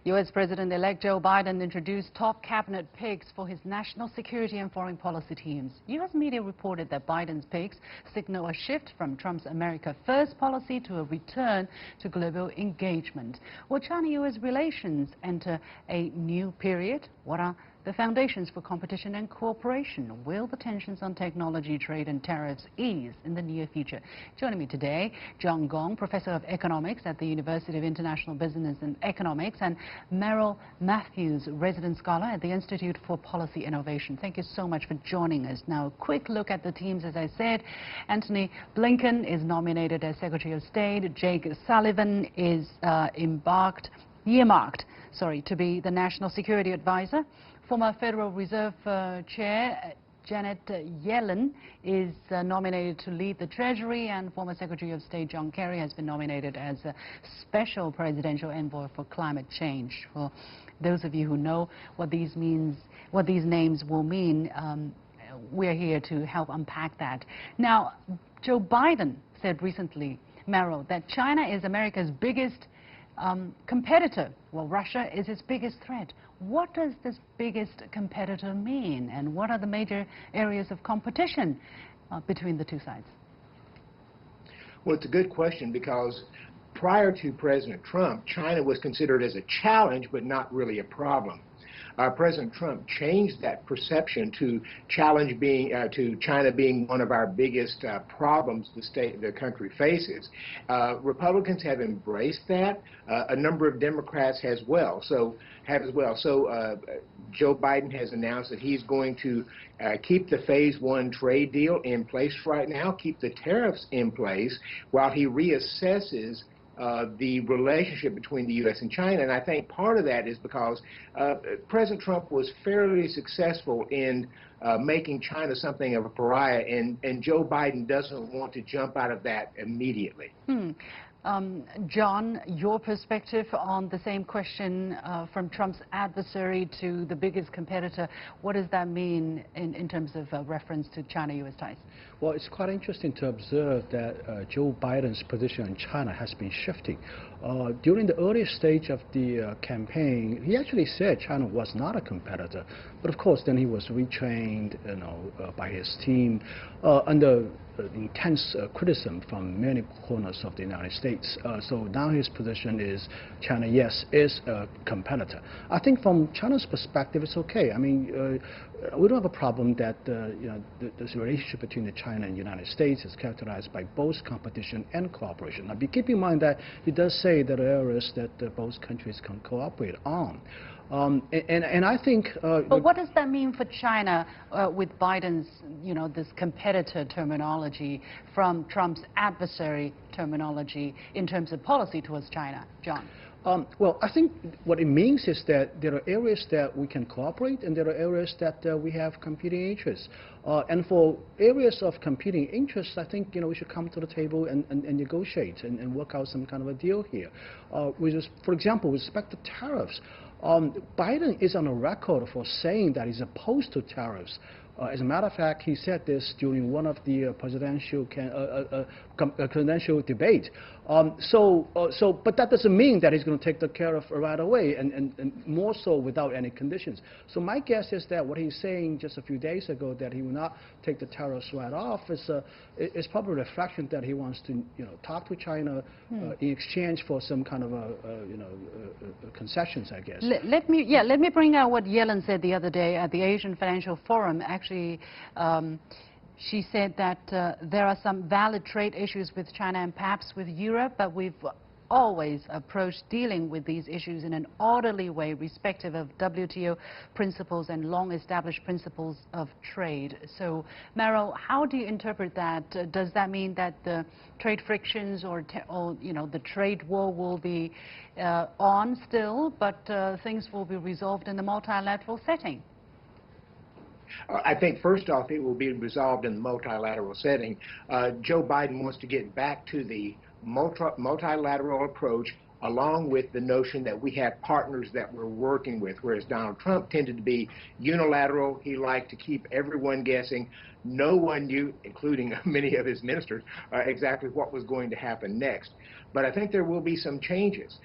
U.S. President-elect Joe Biden introduced top cabinet picks for his national security and foreign policy teams. U.S. media reported that Biden's picks signal a shift from Trump's America First policy to a return to global engagement. Will China-U.S. relations enter a new period? What are the foundations for competition and cooperation? Will the tensions on technology, trade and tariffs ease in the near future? Joining me today, John Gong, Professor of Economics at the University of International Business and Economics, and Merrill Matthews, Resident Scholar at the Institute for Policy Innovation. Thank you so much for joining us. Now, a quick look at the teams. As I said, Antony Blinken is nominated as Secretary of State. Jake Sullivan is earmarked to be the National Security Advisor. Former Federal Reserve Chair Janet Yellen is nominated to lead the Treasury, and former Secretary of State John Kerry has been nominated as a Special Presidential Envoy for Climate Change. For those of you who know what these names will mean, we're here to help unpack that. Now, Joe Biden said recently, Merrill, that China is America's biggest competitor. Well, Russia is its biggest threat. What does this biggest competitor mean, and what are the major areas of competition between the two sides? Well, it's a good question, because prior to President Trump, China was considered as a challenge but not really a problem. President Trump changed that perception to China being one of our biggest problems the country faces. Republicans have embraced that. A number of Democrats have as well. So Joe Biden has announced that he's going to keep the Phase 1 trade deal in place right now, keep the tariffs in place while he reassesses the relationship between the U.S. and China. And I think part of that is because President Trump was fairly successful in making China something of a pariah, and Joe Biden doesn't want to jump out of that immediately. John, your perspective on the same question, from Trump's adversary to the biggest competitor, what does that mean in terms of reference to China-U.S. ties? Well, it's quite interesting to observe that Joe Biden's position on China has been shifting. During the early stage of the campaign, he actually said China was not a competitor. But of course, then he was retrained, by his team under intense criticism from many corners of the United States. So now his position is China, yes, is a competitor. I think from China's perspective, it's okay. I mean, we don't have a problem that this relationship between China and the United States is characterized by both competition and cooperation. Now, keep in mind that he does say that there are areas that both countries can cooperate on. And I think... but what does that mean for China with Biden's, this competitor terminology from Trump's adversary terminology in terms of policy towards China? John? Well, I think what it means is that there are areas that we can cooperate, and there are areas that we have competing interests. And for areas of competing interests, I think we should come to the table and negotiate and work out some kind of a deal here. For example, with respect to tariffs, Biden is on a record for saying that he's opposed to tariffs. As a matter of fact, he said this during one of the presidential debate. But that doesn't mean that he's going to take the tariff right away, and more so without any conditions. So my guess is that what he's saying just a few days ago, that he will not take the tariffs right off, is probably a reflection that he wants to talk to China in exchange for some kind of concessions, I guess. Let me bring out what Yellen said the other day at the Asian Financial Forum. Actually, she said that there are some valid trade issues with China and perhaps with Europe, but we've always approached dealing with these issues in an orderly way, respective of WTO principles and long-established principles of trade. So, Merrill, how do you interpret that? Does that mean that the trade frictions or the trade war will be on still, but things will be resolved in the multilateral setting? I think, first off, it will be resolved in the multilateral setting. Joe Biden wants to get back to the multilateral approach, along with the notion that we have partners that we're working with, whereas Donald Trump tended to be unilateral. He liked to keep everyone guessing. no one knew, including many of his ministers, exactly what was going to happen next. But I think there will be some changes.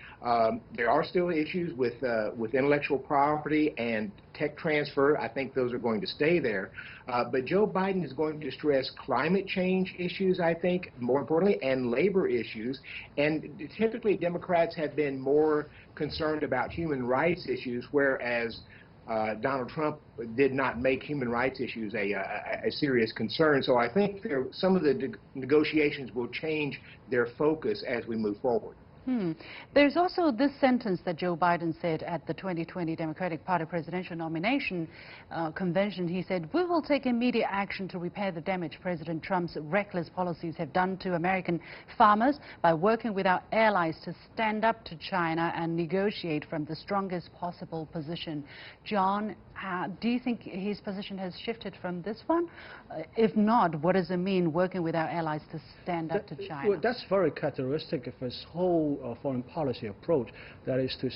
There are still issues with intellectual property and tech transfer. I think those are going to stay there. But Joe Biden is going to stress climate change issues, I think, more importantly, and labor issues. And typically, Democrats have been more concerned about human rights issues, whereas Donald Trump did not make human rights issues a serious concern. So I think some of the negotiations will change their focus as we move forward. There's also this sentence that Joe Biden said at the 2020 Democratic Party presidential nomination convention. He said, "We will take immediate action to repair the damage President Trump's reckless policies have done to American farmers by working with our allies to stand up to China and negotiate from the strongest possible position." John, do you think his position has shifted from this one? If not, what does it mean, working with our allies to stand up to China? Well, that's very characteristic of his whole foreign policy approach, that is to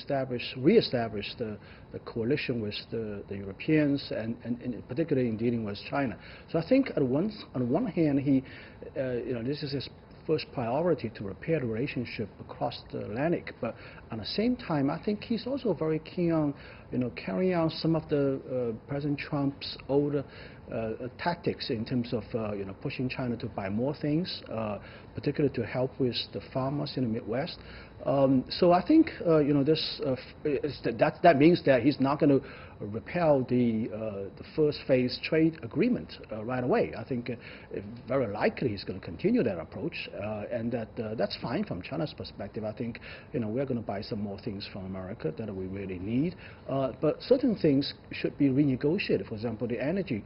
re-establish the coalition with the Europeans, and particularly in dealing with China. So I think on one hand, this is his first priority to repair the relationship across the Atlantic. But at the same time, I think he's also very keen on, carrying out some of the President Trump's older tactics in terms of, pushing China to buy more things, particularly to help with the farmers in the Midwest. So I think, that means that he's not going to repel the first phase trade agreement right away. I think very likely he's going to continue that approach, and that's fine from China's perspective. I think, we're going to buy some more things from America that we really need, but certain things should be renegotiated. For example, the energy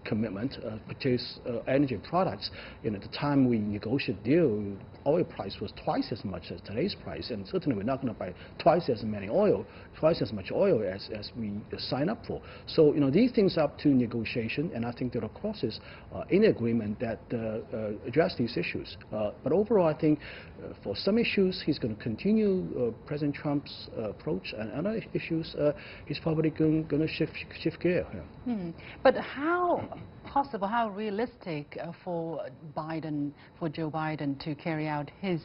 commitment, purchase energy products. At the time we negotiated the deal, oil price was twice as much as today's price, and certainly we're not going to buy twice as much oil as we sign up for. So, these things are up to negotiation, and I think there are clauses in the agreement that address these issues. But overall, I think for some issues, he's going to continue President Trump's approach, and other issues, he's probably going to shift gear. But how possible, how realistic for Joe Biden to carry out his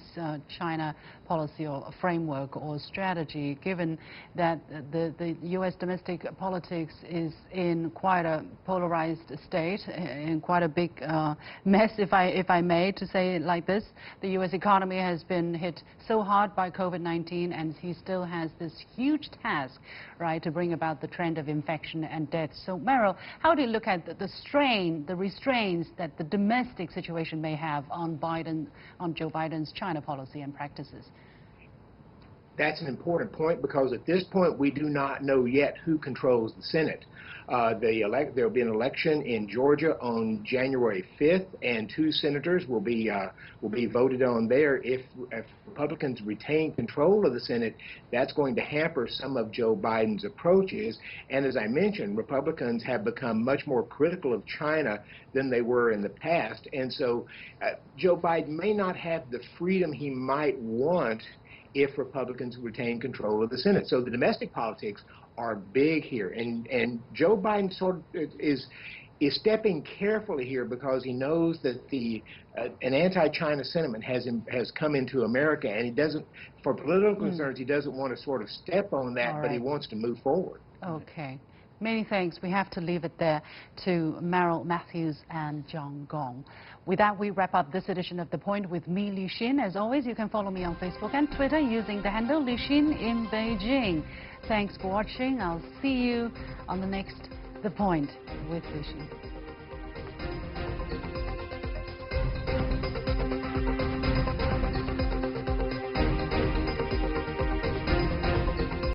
China policy or framework or strategy, given that the U.S. domestic politics is in quite a polarized state, in quite a big mess, if I may, to say it like this. The U.S. economy has been hit so hard by COVID-19, and he still has this huge task, right, to bring about the trend of infection and death. So, Meryl, how do you look at the restraints that the domestic situation may have on Joe Biden's China policy and practices? That's an important point, because at this point we do not know yet who controls the Senate. There will be an election in Georgia on January 5th, and 2 senators will be voted on there. If Republicans retain control of the Senate, that's going to hamper some of Joe Biden's approaches. And as I mentioned, Republicans have become much more critical of China than they were in the past. And so Joe Biden may not have the freedom he might want if Republicans retain control of the Senate. So the domestic politics are big here, and Joe Biden sort of is stepping carefully here, because he knows that an anti-China sentiment has come into America, and he doesn't, for political concerns, he doesn't want to sort of step on that, but he wants to move forward. Okay. Many thanks. We have to leave it there to Meryl Matthews and John Gong. With that, we wrap up this edition of The Point with me, Li Xin. As always, you can follow me on Facebook and Twitter using the handle Li Xin in Beijing. Thanks for watching. I'll see you on the next The Point with Li Xin.